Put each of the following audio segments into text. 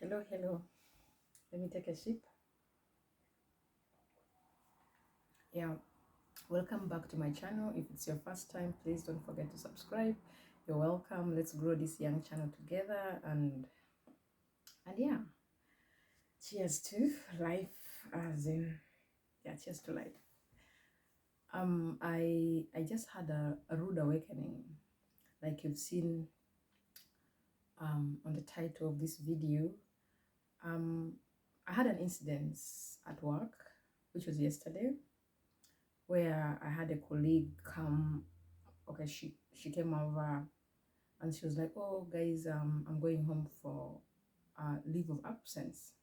Hello, hello. Let me take a sip. Yeah, welcome back to my channel. If it's your first time, please don't forget to subscribe. You're welcome. Let's grow this young channel together. And yeah, cheers to life. As in, yeah, cheers to life. I just had a rude awakening, like you've seen on the title of this video. I had an incident at work, which was yesterday, where I had a colleague come. Okay, she came over and she was like, "Oh, guys, I'm going home for leave of absence."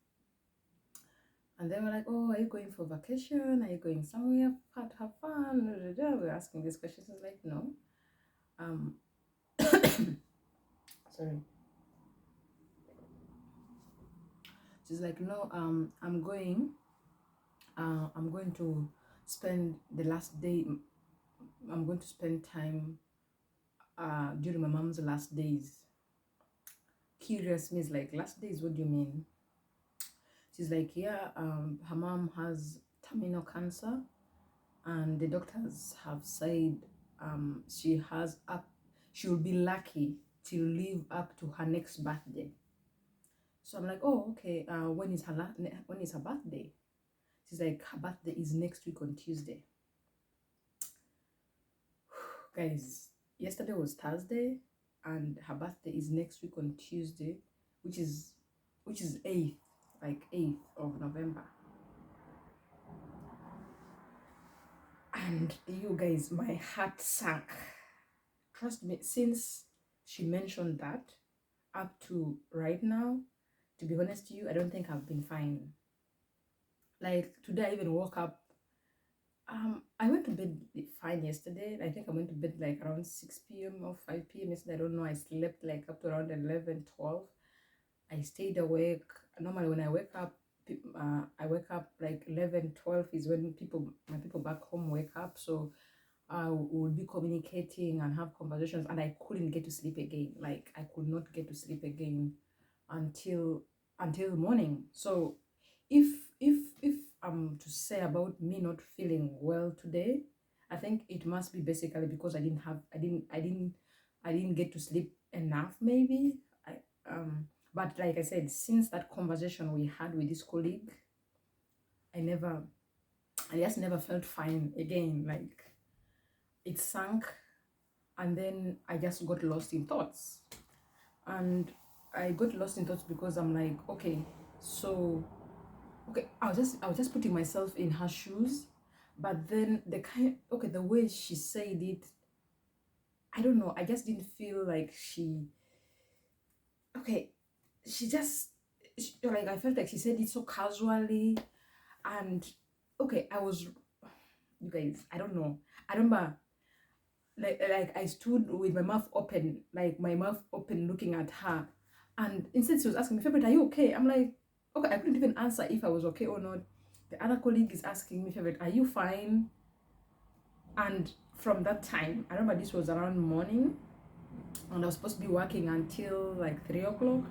And then we're like, "Oh, are you going for vacation? Are you going somewhere to have fun?" We're asking these questions. I was like, "No, um, sorry." She's like, "No, I'm going to spend the last day. I'm going to spend time during my mom's last days." Curious me is like, "Last days? What do you mean?" She's like, "Yeah, her mom has terminal cancer, and the doctors have said she will be lucky to live up to her next birthday." So I'm like, "Oh, okay. When is her birthday?" She's like, "Her birthday is next week on Tuesday." Guys, yesterday was Thursday, and her birthday is next week on Tuesday, which is 8th, like 8th of November. And you guys, my heart sank. Trust me, since she mentioned that up to right now, to be honest to you, I don't think I've been fine. Like today, I even woke up. I went to bed fine yesterday. I think I went to bed like around 6 p.m. or 5 p.m. yesterday. I don't know. I slept like up to around 11, 12. I stayed awake. Normally, when I wake up like 11, 12 is when my people back home wake up. So I would be communicating and have conversations, and I couldn't get to sleep again. Like I could not get to sleep again until morning. So if I'm to say about me not feeling well today, I think it must be basically because I didn't get to sleep enough, maybe. But like I said, since that conversation we had with this colleague, I just never felt fine again. Like it sank, and then I just got lost in thoughts. And I got lost in thoughts because I'm like, okay, so I was just putting myself in her shoes, but then the way she said it, I don't know, I just didn't feel like okay, like I felt like she said it so casually, and okay, you guys, I don't know. I remember like I stood with my mouth open, looking at her, and instead she was asking me, "Favorite, are you okay?" I'm like, okay, I couldn't even answer if I was okay or not. The other colleague is asking me, "Favorite, are you fine?" And from that time, I remember this was around morning, and I was supposed to be working until like 3 o'clock.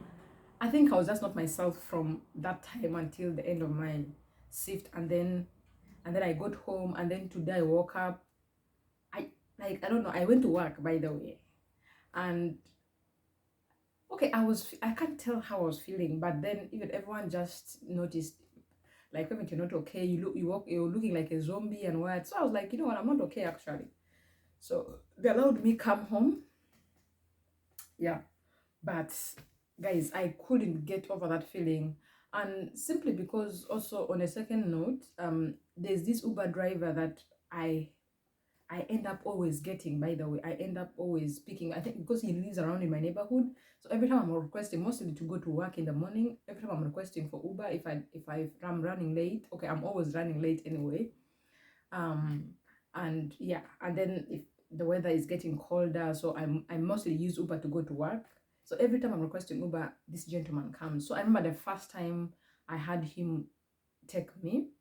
I think I was just not myself from that time until the end of my shift, and then I got home, and then today I woke up. I don't know. I went to work, by the way, and okay, I can't tell how I was feeling, but then even everyone just noticed, like, when you're not okay, you're looking like a zombie and what. So I was like, you know what, I'm not okay actually. So they allowed me come home. Yeah, but guys, I couldn't get over that feeling, and simply because, also on a second note, there's this Uber driver that I end up always getting, by the way. I end up always picking, I think because he lives around in my neighborhood. So every time I'm requesting, mostly to go to work in the morning, every time I'm requesting for Uber, if I'm running late, okay, I'm always running late anyway. And yeah, and then if the weather is getting colder, so I mostly use Uber to go to work. So every time I'm requesting Uber, this gentleman comes. So I remember the first time I had him take me,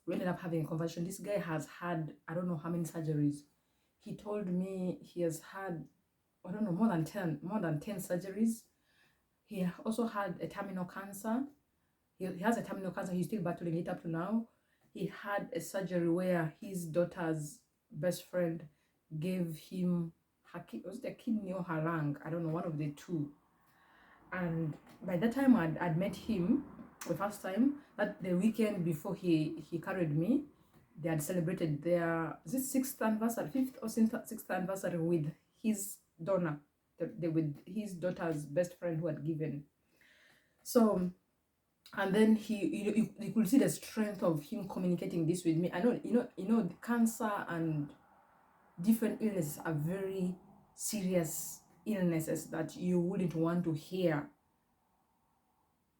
we ended up having a conversation. This guy has had, I don't know how many surgeries. He told me he has had, I don't know, more than 10 surgeries. he also had a terminal cancer. He has a terminal cancer. He's still battling it up to now. He had a surgery where his daughter's best friend gave him was it a kidney or her lung? I don't know, one of the two. And by that time I'd met him the first time, that the weekend before he carried me. They had celebrated their, is it sixth anniversary, fifth or sixth anniversary with his donor, with his daughter's best friend who had given. So, and then you could see the strength of him communicating this with me. I know, the cancer and different illnesses are very serious illnesses that you wouldn't want to hear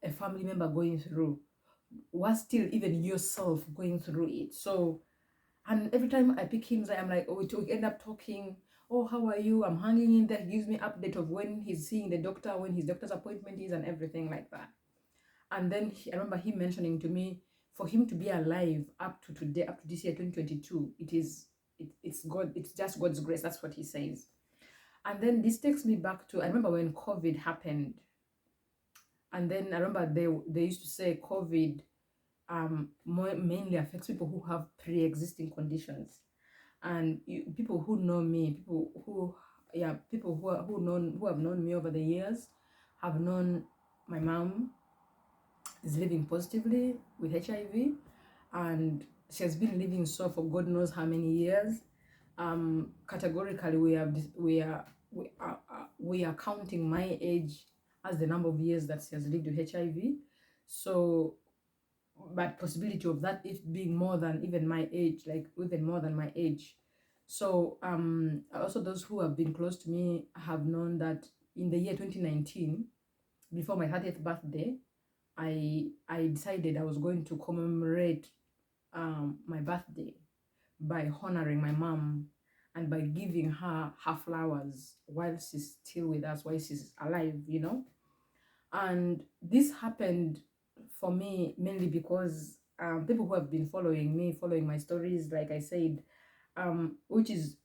a family member going through, or still even yourself going through it. So, and every time I pick him, I'm like, oh, we end up talking. Oh, how are you? I'm hanging in there. He gives me update of when he's seeing the doctor, when his doctor's appointment is, and everything like that. And then I remember him mentioning to me, for him to be alive up to today, up to this year 2022, it's God, it's just God's grace. That's what he says. And then this takes me back to, I remember when COVID happened. And then I remember they used to say COVID mainly affects people who have pre-existing conditions. And people who know me, people who have known me over the years, have known my mom is living positively with HIV, and she has been living so for God knows how many years. Categorically, we are counting my age as the number of years that she has lived with HIV. So, but possibility of that if being more than even my age, like even more than my age. So also those who have been close to me have known that in the year 2019, before my 30th birthday, I decided I was going to commemorate my birthday by honoring my mom and by giving her flowers while she's still with us, while she's alive, And this happened for me mainly because people who have been following me, following my stories, like I said, which is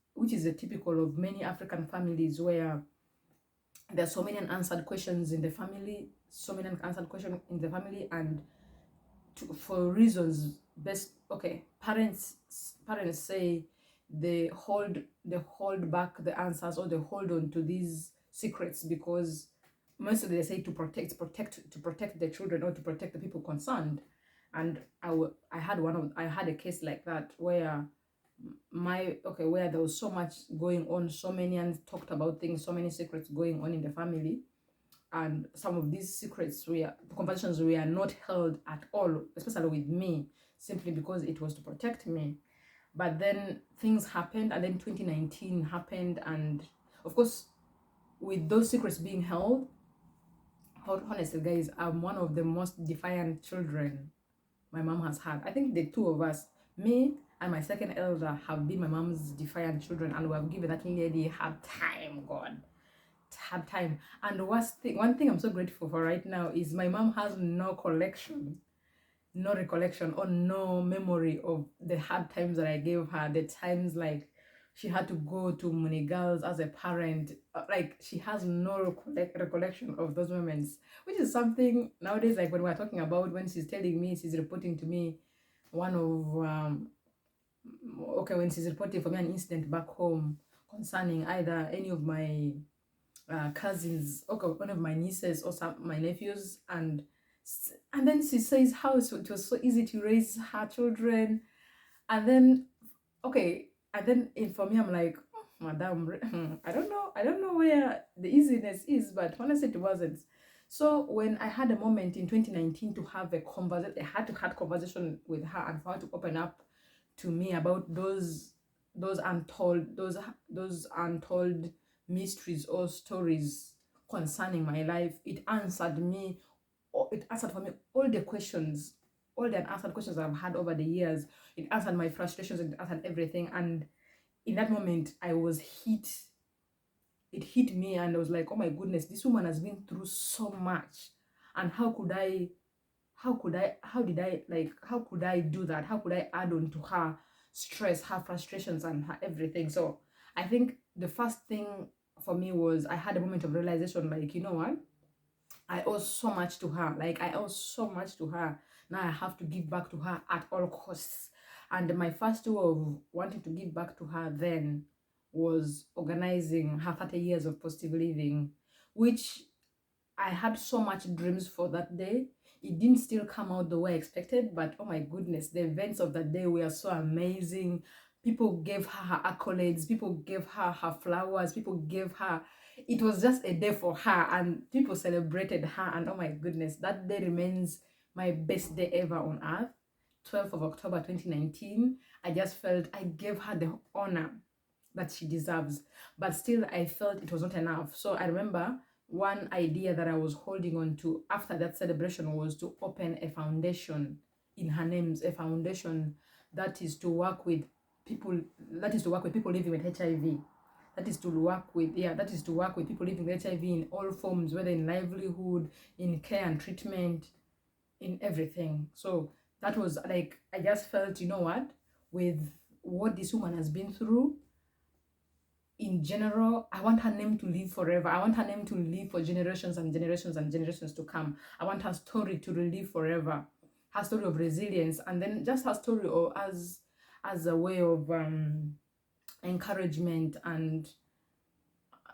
a typical of many African families where there's so many unanswered questions in the family, and for reasons parents say they hold back the answers, or they hold on to these secrets because mostly they say to protect the children, or to protect the people concerned. And I had a case like that where where there was so much going on, so many and talked about things, so many secrets going on in the family, and some of these conversations were not held at all, especially with me, simply because it was to protect me. But then things happened, and then 2019 happened, and of course, with those secrets being held, honestly guys, I'm one of the most defiant children my mom has had. I think the two of us, me and my second elder, have been my mom's defiant children, and we have given that lady hard time. God, hard time. And one thing I'm so grateful for right now is my mom has no recollection, or no memory of the hard times that I gave her. The times like she had to go to Munigals as a parent, like she has no recollection of those moments, which is something nowadays, like when we're talking about, when she's telling me, she's reporting to me one of when she's reporting for me an incident back home concerning either any of my cousins, one of my nieces, or my nephews, and then she says how it was so easy to raise her children, and then for me, I'm like, oh, madam, I don't know where the easiness is, but honestly it wasn't. So when I had a moment in 2019 to have a conversation, I had to have conversation with her, and for her to open up to me about those untold mysteries or stories concerning my life. It answered for me all the questions, all the unanswered questions I've had over the years. It answered my frustrations, it answered everything. And in that moment, I was hit. It hit me, and I was like, oh my goodness, this woman has been through so much. And how could I do that? How could I add on to her stress, her frustrations, and her everything? So I think the first thing for me was I had a moment of realization, like, you know what? I owe so much to her. Like, I owe so much to her. Now I have to give back to her at all costs. And my first way of wanting to give back to her then was organizing her 30 years of positive living, which I had so much dreams for that day. It didn't still come out the way I expected, but oh my goodness, the events of that day were so amazing. People gave her accolades, people gave her flowers, people gave her, it was just a day for her, and people celebrated her. And oh my goodness, that day remains my best day ever on earth. 12th of October 2019. I just felt I gave her the honor that she deserves, but still I felt it was not enough. So I remember one idea that I was holding on to after that celebration was to open a foundation in her names, a foundation that is to work with people, that is to work with people living with HIV. That is to work with, yeah, that is to work with people living with HIV in all forms, whether in livelihood, in care and treatment, in everything. So that was like, I just felt, you know what, with what this woman has been through, in general, I want her name to live forever. I want her name to live for generations and generations and generations to come. I want her story to live forever. Her story of resilience, and then just her story or as a way of encouragement and,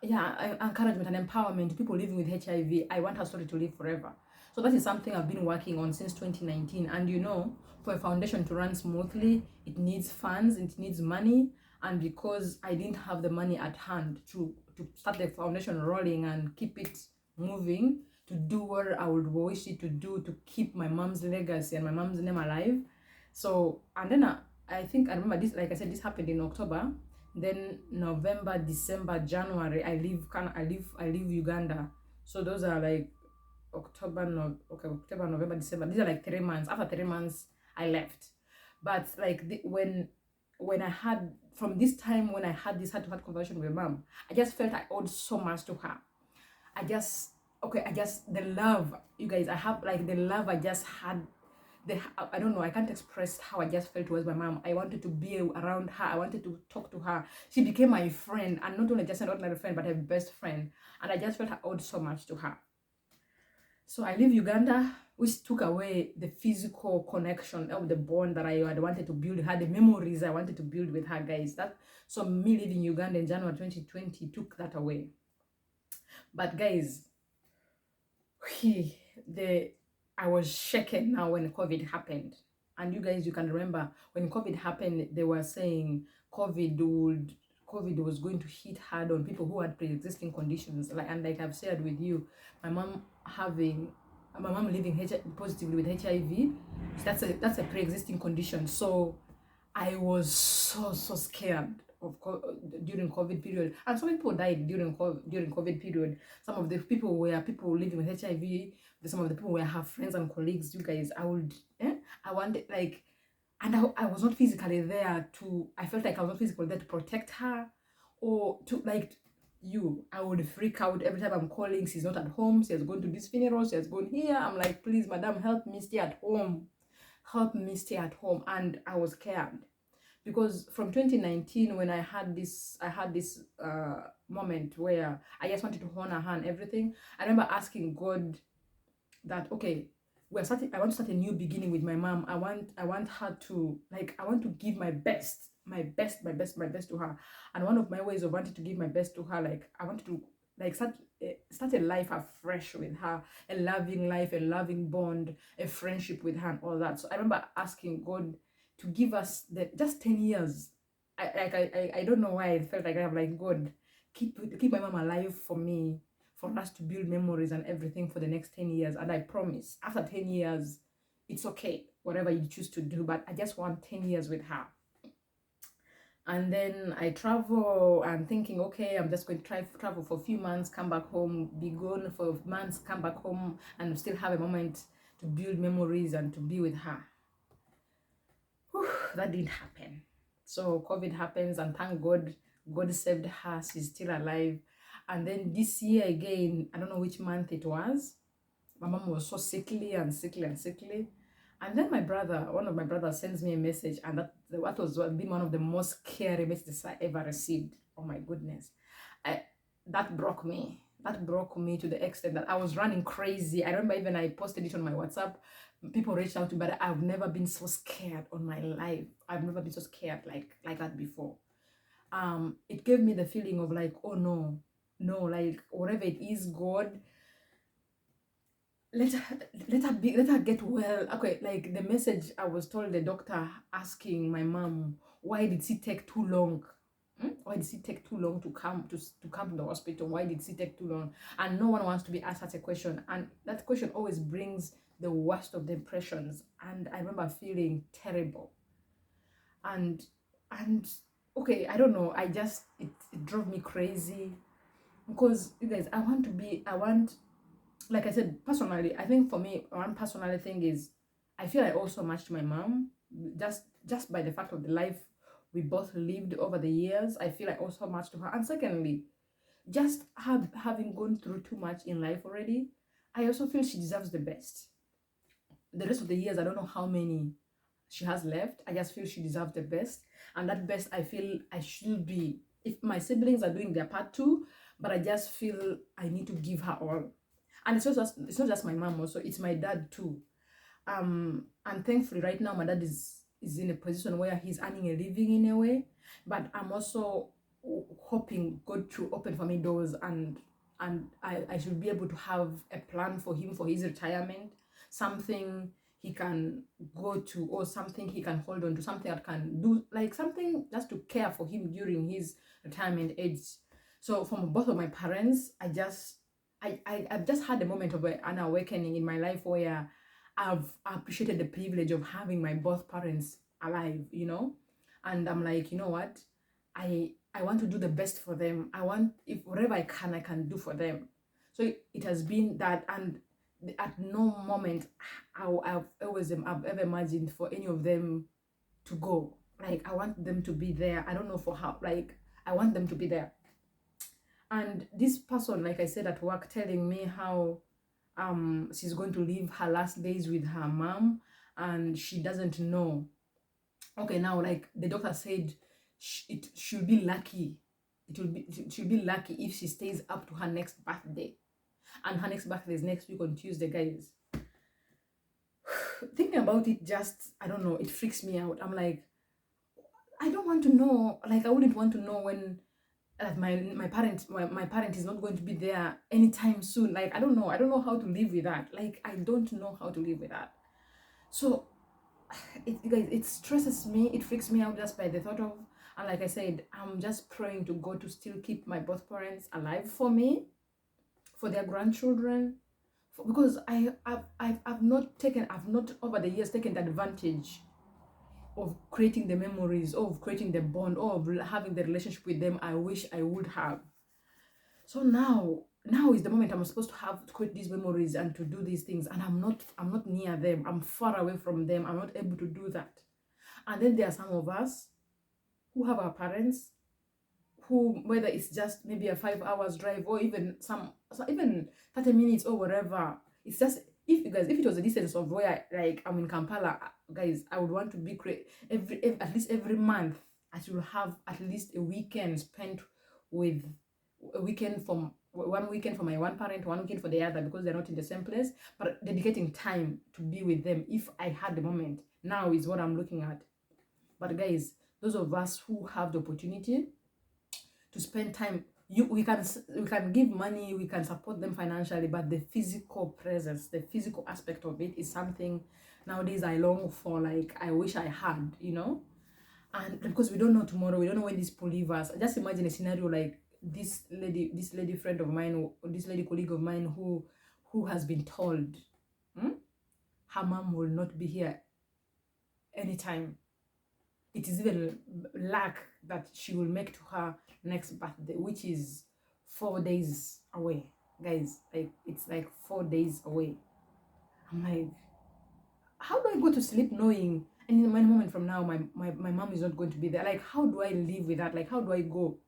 yeah, encouragement and empowerment to people living with HIV. I want her story to live forever. So that is something I've been working on since 2019. And you know, for a foundation to run smoothly, it needs funds, it needs money. And because I didn't have the money at hand to start the foundation rolling and keep it moving, to do what I would wish it to do, to keep my mom's legacy and my mom's name alive. So, and then I think I remember this, like I said, this happened in October. Then November, December, January, I leave Uganda. So those are like October, no, okay, October, November, December. These are like 3 months. After 3 months, I left. But like when I had, from this time when I had this heart-to-heart conversation with mom, I just felt I owed so much to her. I just, the love, you guys, I have like the love I just had, I don't know, I can't express how I just felt towards my mom. I wanted to be around her. I wanted to talk to her. She became my friend, and not only just an ordinary friend, but her best friend. And I just felt I owed so much to her. So I leave Uganda, which took away the physical connection of the bond that I had wanted to build, had the memories I wanted to build with her, guys. So me leaving Uganda in January 2020 took that away. But guys, I was shaken now when COVID happened. And you guys, you can remember when COVID happened, they were saying COVID was going to hit hard on people who had pre-existing conditions. And like I've shared with you, my mom living positively with HIV, that's a pre-existing condition. So I was so scared of during COVID period, and some people died during COVID period. Some of the people were people living with HIV. Some of the people were her friends and colleagues. You guys, I wanted like, and I was not physically there to. I felt like I was not physically there to protect her, or to like I would freak out every time I'm calling. She's not at home. She has gone to this funeral. She has gone here. I'm like, please, madam, help me stay at home. Help me stay at home. And I was scared because from 2019 when I had this moment where I just wanted to honor her and everything. I remember asking God that, okay, I want to start a new beginning with my mom. I want her to, like, I want to give my best to her. And one of my ways of wanting to give my best to her, like, I wanted to like start a life afresh with her, a loving life, a loving bond, a friendship with her, and all that. So I remember asking God to give us just 10 years. I don't know why I felt like I'm like, God, keep my mom alive for me, for us to build memories and everything for the next 10 years. And I promise, after 10 years, it's okay, whatever you choose to do, but I just want 10 years with her. And then I travel. I'm thinking, okay, I'm just going to travel for a few months, come back home, be gone for months, come back home, and still have a moment to build memories and to be with her. Whew, that didn't happen. So COVID happens, and thank God, God saved her. She's still alive. And then this year again, I don't know which month it was, my mom was so sickly and sickly and sickly. And then one of my brothers sends me a message, and that was been one of the most scary messages I ever received. Oh my goodness. That broke me. that broke me to the extent that I was running crazy. I remember even I posted it on my WhatsApp. People reached out to me, but I've never been so scared on my life. I've never been so scared like that before. It gave me the feeling of like, oh no, like whatever it is, God, let her get well. Okay, like the message I was told, the doctor asking my mom, why did she take too long? Why did she take too long to come to the hospital? Why did she take too long? And no one wants to be asked such a question. And that question always brings the worst of the impressions. And I remember feeling terrible. And and okay, I don't know. It drove me crazy because you guys, I want, like I said, personally, I think for me, one personality thing is I feel I owe so much to my mom, just by the fact of the life we both lived over the years. I feel I owe so much to her. And secondly, just having gone through too much in life already, I also feel she deserves the best. The rest of the years, I don't know how many she has left. I just feel she deserves the best. And that best, I feel I should be, if my siblings are doing their part too, but I just feel I need to give her all. And it's not just my mom also, it's my dad too. And thankfully right now my dad is in a position where he's earning a living in a way, but I'm also hoping God to open for me doors, and I should be able to have a plan for him for his retirement, something he can go to, or something he can hold on to, something that can do, like something just to care for him during his retirement age. So from both of my parents, I've just had a moment of an awakening in my life where I've appreciated the privilege of having my both parents alive, and I'm like, you know what, I want to do the best for them. I want, if whatever I can do for them. So it has been that, and at no moment I've ever imagined for any of them to go. Like I want them to be there. I don't know for how. Like I want them to be there. And this person, like I said at work, telling me how she's going to live her last days with her mom, and she doesn't know. Okay, now like the doctor said, it should be lucky. It should be lucky if she stays up to her next birthday, and her next birthday is next week on Tuesday, guys. Thinking about it, just I don't know, it freaks me out. I'm like, I don't want to know. Like I wouldn't want to know when my parent is not going to be there anytime soon. Like I don't know how to live with that. Like I don't know how to live with that. So it stresses me, it freaks me out just by the thought of. And like I said, I'm just praying to God to still keep my both parents alive for me, for their grandchildren, because I've not over the years taken advantage of creating the memories, of creating the bond, of having the relationship with them I wish I would have. So now is the moment I'm supposed to have to create these memories and to do these things, and I'm not near them. I'm far away from them. I'm not able to do that. And then there are some of us who have our parents who, whether it's just maybe a 5 hours drive, or even even 30 minutes or whatever, it's just, if it was a distance of where, like I'm in Kampala, guys, I would want to be at least every month I should have at least a weekend spent with, a weekend from one weekend for my one parent, one weekend for the other, because they're not in the same place, but dedicating time to be with them if I had the moment. Now is what I'm looking at. But guys, those of us who have the opportunity to spend time, we can give money, we can support them financially, but the physical presence, the physical aspect of it is something nowadays I long for. Like I wish I had, and because we don't know tomorrow, we don't know when this will leave us. Just imagine a scenario like this lady friend of mine, or this lady colleague of mine who has been told her mom will not be here anytime. It is even luck that she will make to her next birthday, which is 4 days away, guys. Like it's like 4 days away. I'm like, how do I go to sleep knowing, and in one moment from now my mom is not going to be there? Like how do I live with that? Like how do I go?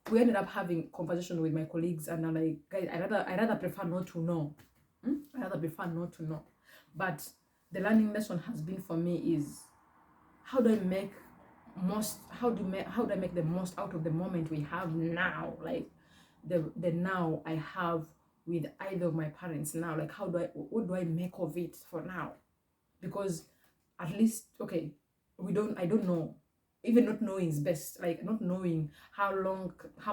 We ended up having conversation with my colleagues, and I'm like, guys, I rather prefer not to know. I rather prefer not to know. But the learning lesson has been for me is, how do I make the most out of the moment we have now? Like the now I have with either of my parents now. Like, what do I make of it for now? Because at least, okay, I don't know. Even not knowing is best. Like, not knowing how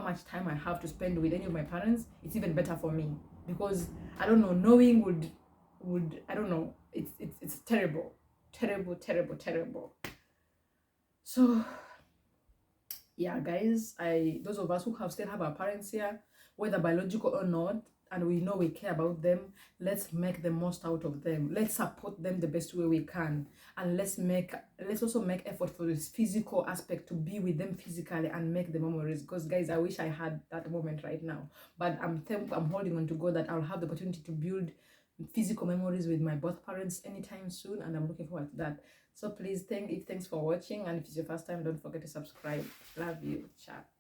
much time I have to spend with any of my parents, it's even better for me. Because I don't know, knowing would I don't know, it's terrible, terrible, terrible, terrible. So yeah, guys, those of us who still have our parents here, whether biological or not, and we know we care about them, let's make the most out of them. Let's support them the best way we can, and let's also make effort for this physical aspect, to be with them physically and make the memories. Because guys, I wish I had that moment right now, but I'm holding on to God that I'll have the opportunity to build physical memories with my both parents anytime soon, and I'm looking forward to that. So please, thanks for watching, and if it's your first time, don't forget to subscribe. Love you. Ciao.